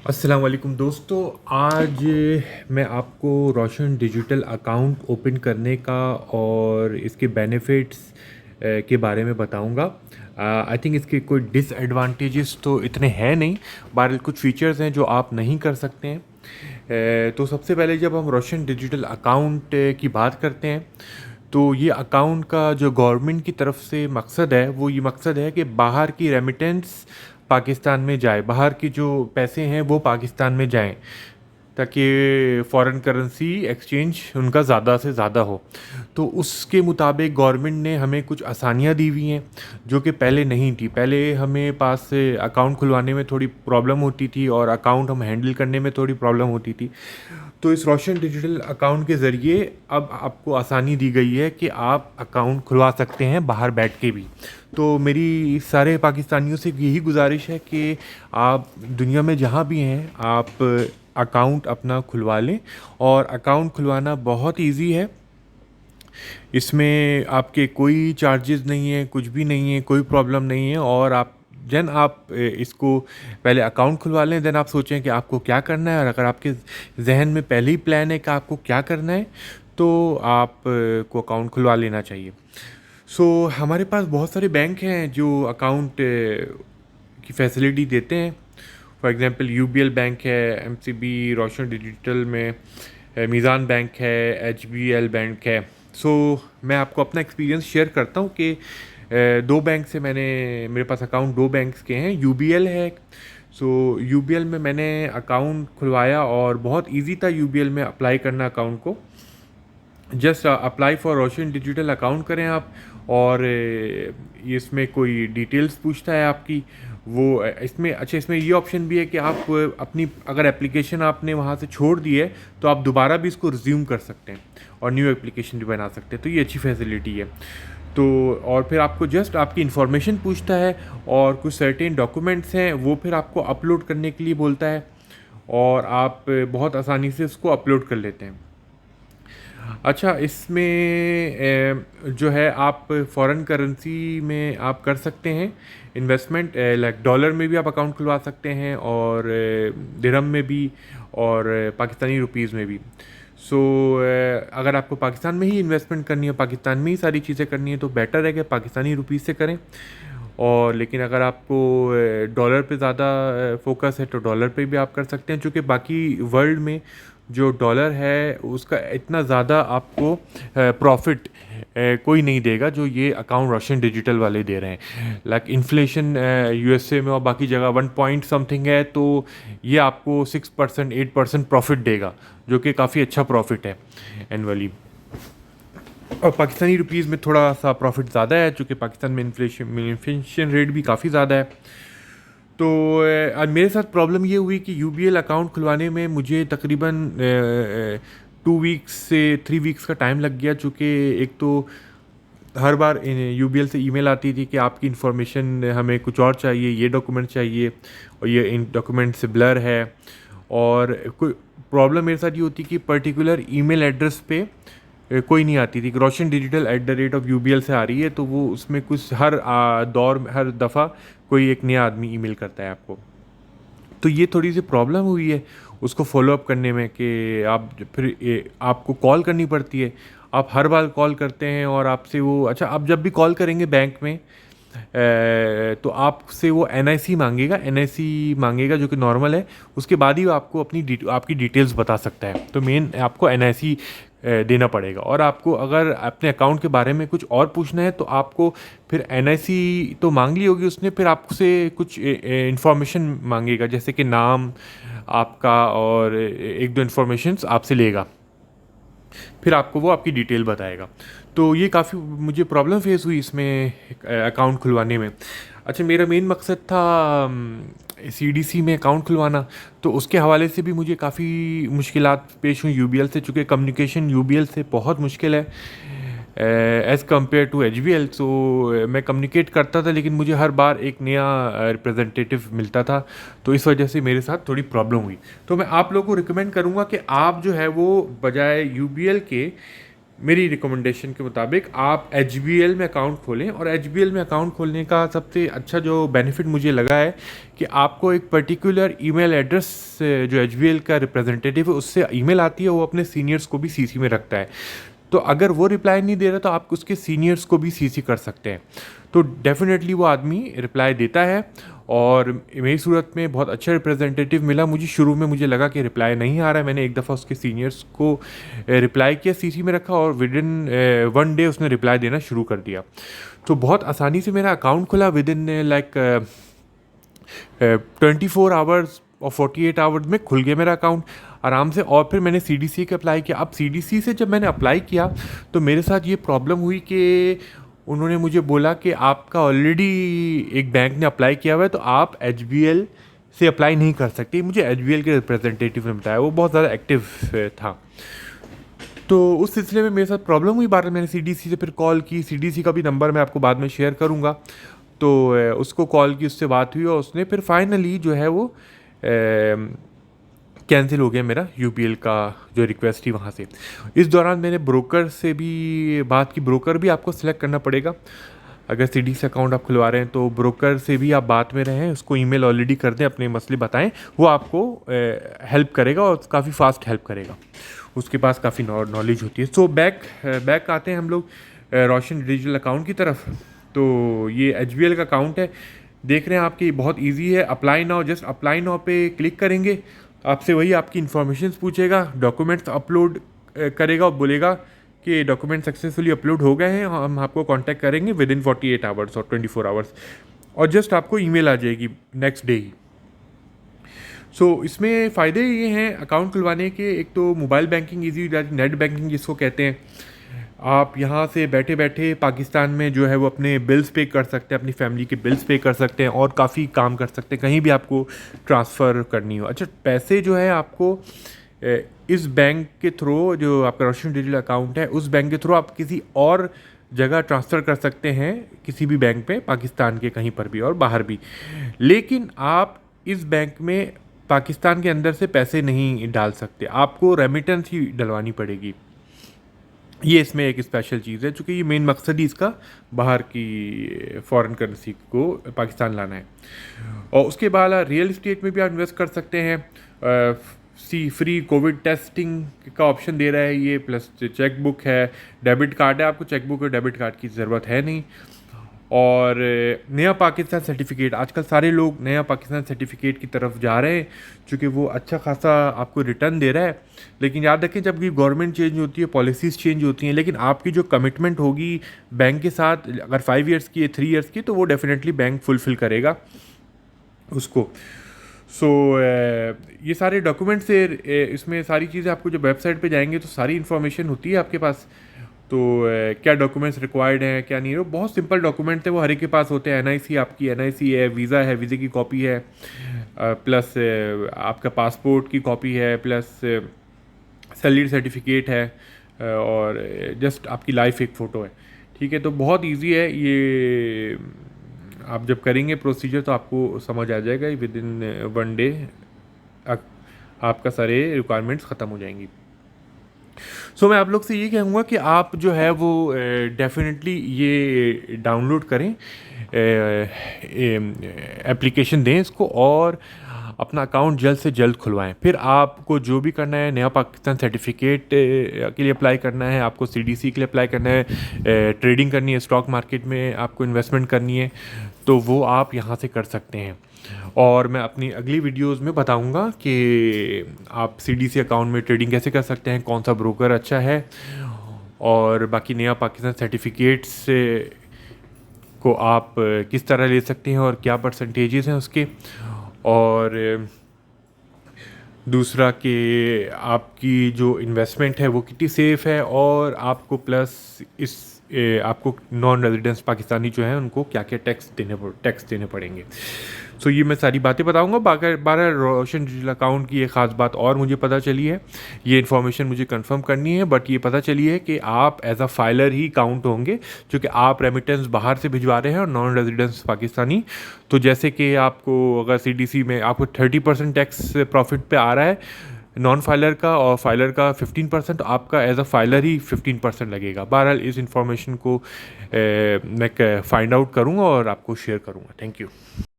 अस्सलाम वालेकुम दोस्तों। आज मैं आपको रोशन डिजिटल अकाउंट ओपन करने का और इसके बेनिफिट्स के बारे में बताऊंगा। आई थिंक इसके कोई डिसएडवांटेजेस तो इतने हैं नहीं, बहरहाल कुछ फीचर्स हैं जो आप नहीं कर सकते हैं। तो सबसे पहले जब हम रोशन डिजिटल अकाउंट की बात करते हैं तो ये अकाउंट का जो गवर्नमेंट की तरफ से मकसद है वो ये मकसद है कि बाहर की रेमिटेंस पाकिस्तान में जाए, बाहर की जो पैसे हैं वो पाकिस्तान में जाएं, ताकि फ़ॉरेन करेंसी एक्सचेंज उनका ज़्यादा से ज़्यादा हो। तो उसके मुताबिक गवर्नमेंट ने हमें कुछ आसानियाँ दी हुई हैं जो कि पहले नहीं थी। पहले हमें पास से अकाउंट खुलवाने में थोड़ी प्रॉब्लम होती थी और अकाउंट हम हैंडल करने में थोड़ी प्रॉब्लम होती थी। तो इस रोशन डिजिटल अकाउंट के ज़रिए अब आपको आसानी दी गई है कि आप अकाउंट खुलवा सकते हैं बाहर बैठ के भी। तो मेरी सारे पाकिस्तानियों से यही गुजारिश है कि आप दुनिया में जहाँ भी हैं आप अकाउंट अपना खुलवा लें। और अकाउंट खुलवाना बहुत इजी है, इसमें आपके कोई चार्जेस नहीं है, कुछ भी नहीं है, कोई प्रॉब्लम नहीं है। और आप इसको पहले अकाउंट खुलवा लें, देन आप सोचें कि आपको क्या करना है। और अगर आपके जहन में पहले ही प्लान है कि आपको क्या करना है तो आप को अकाउंट खुलवा लेना चाहिए। हमारे पास बहुत सारे बैंक हैं जो अकाउंट की फैसिलिटी देते हैं। फॉर एग्ज़ाम्पल यूबीएल बैंक है, एमसीबी, रोशन डिजिटल में मीज़ान बैंक है, एचबीएल बैंक है। मैं आपको अपना एक्सपीरियंस शेयर करता हूँ कि दो बैंक से मेरे पास अकाउंट दो बैंक्स के हैं। यूबीएल है, यूबीएल में मैंने अकाउंट खुलवाया और बहुत इजी था यूबीएल में अप्लाई करना अकाउंट को। Just apply for Roshan digital account करें आप, और इसमें कोई डिटेल्स पूछता है आपकी। इसमें ये ऑप्शन भी है कि आप अपनी अगर एप्लीकेशन आपने वहाँ से छोड़ दी है तो आप दोबारा भी इसको रिज्यूम कर सकते हैं और न्यू एप्लीकेशन भी बना सकते हैं। तो ये अच्छी फैसिलिटी है। तो और फिर आपको जस्ट आपकी इन्फॉर्मेशन पूछता है और कुछ सर्टेन डॉक्यूमेंट्स हैं वो फिर आपको अपलोड करने के लिए बोलता है, और आप बहुत आसानी से उसको अपलोड कर लेते हैं। अच्छा, इसमें जो है आप फ़ॉरेन करेंसी में आप कर सकते हैं इन्वेस्टमेंट, लाइक डॉलर में भी आप अकाउंट खुलवा सकते हैं और दिरहम में भी और पाकिस्तानी रुपीज़ में भी। अगर आपको पाकिस्तान में ही इन्वेस्टमेंट करनी है, पाकिस्तान में ही सारी चीज़ें करनी है, तो बेटर है कि पाकिस्तानी रुपीज़ से करें। और लेकिन अगर आपको डॉलर पे ज़्यादा फोकस है तो डॉलर पे भी आप कर सकते हैं, क्योंकि बाकी वर्ल्ड में जो डॉलर है उसका इतना ज़्यादा आपको प्रॉफिट कोई नहीं देगा जो ये अकाउंट रोशन डिजिटल वाले दे रहे हैं। लाइक इन्फ्लेशन यूएसए में और बाकी जगह 1 पॉइंट समथिंग है, तो ये आपको 6% 8% प्रॉफिट देगा, जो कि काफ़ी अच्छा प्रॉफिट है एनुअली। और पाकिस्तानी रुपीज़ में थोड़ा सा प्रॉफिट ज़्यादा है, चूँकि पाकिस्तान में इन्फ्लेशन रेट भी काफ़ी ज़्यादा है। तो आज मेरे साथ प्रॉब्लम ये हुई कि यूबीएल अकाउंट खुलवाने में मुझे तकरीबन 2 वीक्स से 3 वीक्स का टाइम लग गया, चूँकि एक तो हर बार यूबीएल से ईमेल आती थी कि आपकी इन्फॉर्मेशन हमें कुछ और चाहिए, ये डॉक्यूमेंट चाहिए और ये इन डॉक्यूमेंट से ब्लर है। और कोई प्रॉब्लम मेरे साथ ये होती कि पर्टिकुलर ईमेल एड्रेस पे कोई नहीं आती थी। रोशन डिजिटल @यूबीएल से आ रही है, तो वो उसमें कुछ दौर में हर दफ़ा कोई एक नया आदमी ईमेल करता है आपको। तो ये थोड़ी सी प्रॉब्लम हुई है उसको फॉलो अप करने में कि आपको कॉल करनी पड़ती है। आप हर बार कॉल करते हैं और आपसे वो, अच्छा, आप जब भी कॉल करेंगे बैंक में तो आपसे वो एनआईसी मांगेगा जो कि नॉर्मल है। उसके बाद ही वो आपको आपकी डिटेल्स बता सकता है। तो मेन आपको एनआईसी देना पड़ेगा। और आपको अगर अपने अकाउंट के बारे में कुछ और पूछना है तो आपको फिर एनआईसी तो मांग ली होगी उसने, फिर आपसे कुछ इन्फॉर्मेशन मांगेगा, जैसे कि नाम आपका और एक दो इन्फॉर्मेशंस आपसे लेगा, फिर आपको वो आपकी डिटेल बताएगा। तो ये काफ़ी मुझे प्रॉब्लम फेस हुई इसमें अकाउंट खुलवाने में। अच्छा, मेरा मेन मकसद था सीडीसी में अकाउंट खुलवाना, तो उसके हवाले से भी मुझे काफ़ी मुश्किलात पेश हुई यूबीएल से, चूँकि कम्युनिकेशन यूबीएल से बहुत मुश्किल है एज़ कम्पेयर टू एचबीएल। मैं कम्युनिकेट करता था लेकिन मुझे हर बार एक नया रिप्रेजेंटेटिव मिलता था, तो इस वजह से मेरे साथ थोड़ी प्रॉब्लम हुई। तो मैं आप लोगों को रिकमेंड करूँगा कि आप जो है वो बजाय यूबीएल के मेरी रिकमेंडेशन के मुताबिक आप एचबीएल में अकाउंट खोलें। और एचबीएल में अकाउंट खोलने का सबसे अच्छा जो बेनिफिट मुझे लगा है कि आपको एक पर्टिकुलर ईमेल एड्रेस जो एचबीएल का रिप्रेजेंटेटिव है उससे ईमेल आती है, वो अपने सीनियर्स को भी सीसी में रखता है। तो अगर वो रिप्लाई नहीं दे रहा तो आप उसके सीनियर्स को भी सीसी कर सकते हैं, तो डेफिनेटली वो आदमी रिप्लाई देता है। और मेरी सूरत में बहुत अच्छा रिप्रेजेंटेटिव मिला मुझे। शुरू में मुझे लगा कि रिप्लाई नहीं आ रहा है, मैंने एक दफ़ा उसके सीनियर्स को रिप्लाई किया, सीसी में रखा, और विद इन 1 डे उसने रिप्लाई देना शुरू कर दिया। तो बहुत आसानी से मेरा अकाउंट खुला, विद इन लाइक 24 आवर्स और 48 आवर्स में खुल गया मेरा अकाउंट आराम से। और फिर मैंने सीडीसी का अप्लाई किया। अब सीडीसी से जब मैंने अप्लाई किया तो मेरे साथ ये प्रॉब्लम हुई कि उन्होंने मुझे बोला कि आपका ऑलरेडी एक बैंक ने अप्लाई किया हुआ है, तो आप एचबीएल से अप्लाई नहीं कर सकते। मुझे एचबीएल के रिप्रेजेंटेटिव ने बताया, वो बहुत ज़्यादा एक्टिव था। तो उस सिलसिले में मेरे साथ प्रॉब्लम हुई। बार मैंने सीडीसी से फिर कॉल की, सीडीसी का भी नंबर मैं आपको बाद में शेयर करूँगा। तो उसको कॉल की, उससे बात हुई, और उसने फिर फाइनली जो है वो कैंसिल हो गया मेरा यूपीएल का जो रिक्वेस्ट थी वहाँ से। इस दौरान मैंने ब्रोकर से भी बात की। ब्रोकर भी आपको सिलेक्ट करना पड़ेगा अगर सीडीसी अकाउंट आप खुलवा रहे हैं, तो ब्रोकर से भी आप बात में रहें, उसको ईमेल ऑलरेडी कर दें, अपने मसले बताएं, वो आपको हेल्प करेगा और काफ़ी फास्ट हेल्प करेगा, उसके पास काफ़ी नॉलेज होती है। सो बैक आते हैं हम लोग रोशन डिजिटल अकाउंट की तरफ। तो ये एचबीएल का अकाउंट है, देख रहे हैं आपकी, बहुत इजी है। Apply now, just apply now पे क्लिक करेंगे, आपसे वही आपकी इन्फॉर्मेशन पूछेगा, डॉक्यूमेंट्स अपलोड करेगा और बोलेगा कि डॉक्यूमेंट सक्सेसफुली अपलोड हो गए हैं, हम आपको कांटेक्ट करेंगे विद इन 48 आवर्स और 24 आवर्स, और जस्ट आपको ईमेल आ जाएगी नेक्स्ट डे ही। सो इसमें फ़ायदे ये हैं अकाउंट खुलवाने के, एक तो मोबाइल बैंकिंग ईजी हो जाती है, नेट बैंकिंग जिसको कहते हैं। आप यहाँ से बैठे बैठे पाकिस्तान में जो है वो अपने बिल्स पे कर सकते हैं, अपनी फैमिली के बिल्स पे कर सकते हैं, और काफ़ी काम कर सकते हैं, कहीं भी आपको ट्रांसफ़र करनी हो। अच्छा, पैसे जो है आपको इस बैंक के थ्रू, जो आपका रोशन डिजिटल अकाउंट है, उस बैंक के थ्रू आप किसी और जगह ट्रांसफ़र कर सकते हैं, किसी भी बैंक पे, पाकिस्तान के कहीं पर भी और बाहर भी। लेकिन आप इस बैंक में पाकिस्तान के अंदर से पैसे नहीं डाल सकते, आपको रेमिटेंस ही डलवानी पड़ेगी। ये इसमें एक स्पेशल चीज़ है, चूँकि ये मेन मकसद ही इसका बाहर की फॉरेन करेंसी को पाकिस्तान लाना है। और उसके बाद रियल इस्टेट में भी आप इन्वेस्ट कर सकते हैं। फ्री कोविड टेस्टिंग का ऑप्शन दे रहा है ये, प्लस चेक बुक है, डेबिट कार्ड है, आपको चेक बुक और डेबिट कार्ड की ज़रूरत है नहीं। और नया पाकिस्तान सर्टिफिकेट, आजकल सारे लोग नया पाकिस्तान सर्टिफिकेट की तरफ जा रहे हैं, क्योंकि वो अच्छा खासा आपको रिटर्न दे रहा है। लेकिन याद रखें, जब भी गवर्नमेंट चेंज होती है, पॉलिसीज़ चेंज होती हैं, लेकिन आपकी जो कमिटमेंट होगी बैंक के साथ, अगर 5 ईयर्स की है, 3 ईयर्स की, तो वो डेफिनेटली बैंक फुलफ़िल करेगा उसको। सो ये सारे डॉक्यूमेंट से इसमें सारी चीज़ें आपको, जब वेबसाइट पे जाएंगे तो सारी इन्फॉर्मेशन होती है आपके पास। तो क्या डॉक्यूमेंट्स रिक्वायर्ड हैं, क्या नहीं है, वो बहुत सिंपल डॉक्यूमेंट है, वो हर एक के पास होते हैं। एनआईसी, आपकी एनआईसी है, वीज़ा है, वीज़े की कॉपी है, प्लस आपका पासपोर्ट की कॉपी है, प्लस सैलरी सर्टिफिकेट है, और जस्ट आपकी लाइफ एक फ़ोटो है। ठीक है, तो बहुत इजी है ये। आप जब करेंगे प्रोसीजर तो आपको समझ आ जाएगा, विद इन 1 डे आपका सारे रिक्वायरमेंट्स ख़त्म हो जाएंगी। सो मैं आप लोग से ये कहूँगा कि आप जो है वो डेफिनेटली ये डाउनलोड करें, एप्लीकेशन दें इसको, और अपना अकाउंट जल्द से जल्द खुलवाएं। फिर आपको जो भी करना है, नया पाकिस्तान सर्टिफिकेट के लिए अप्लाई करना है, आपको सीडीसी के लिए अप्लाई करना है, ट्रेडिंग करनी है, स्टॉक मार्केट में आपको इन्वेस्टमेंट करनी है, तो वो आप यहाँ से कर सकते हैं। और मैं अपनी अगली वीडियोस में बताऊंगा कि आप सीडीसी अकाउंट में ट्रेडिंग कैसे कर सकते हैं, कौन सा ब्रोकर अच्छा है, और बाकी नया पाकिस्तान सर्टिफिकेट्स को आप किस तरह ले सकते हैं, और क्या परसेंटेजेस हैं उसके, और दूसरा कि आपकी जो इन्वेस्टमेंट है वो कितनी सेफ़ है, और आपको प्लस आपको नॉन रेजिडेंट्स पाकिस्तानी जो हैं उनको क्या क्या टैक्स देने पड़ेंगे। सो ये मैं सारी बातें बताऊंगा। बारह रोशन डिजिटल अकाउंट की एक ख़ास बात और मुझे पता चली है, ये इन्फॉर्मेशन मुझे कंफर्म करनी है, बट ये पता चली है कि आप एज अ फाइलर ही काउंट होंगे, क्योंकि आप रेमिटेंस बाहर से भिजवा रहे हैं और नॉन रेजिडेंट्स पाकिस्तानी। तो जैसे कि आपको अगर सीडीसी में आपको 30% टैक्स प्रॉफिट पे आ रहा है, नॉन फाइलर का और फाइलर का 15%, आपका एज अ फाइलर ही 15% लगेगा। बहरहाल इस इंफॉर्मेशन को मैं फाइंड आउट करूँगा और आपको शेयर करूँगा। Thank you.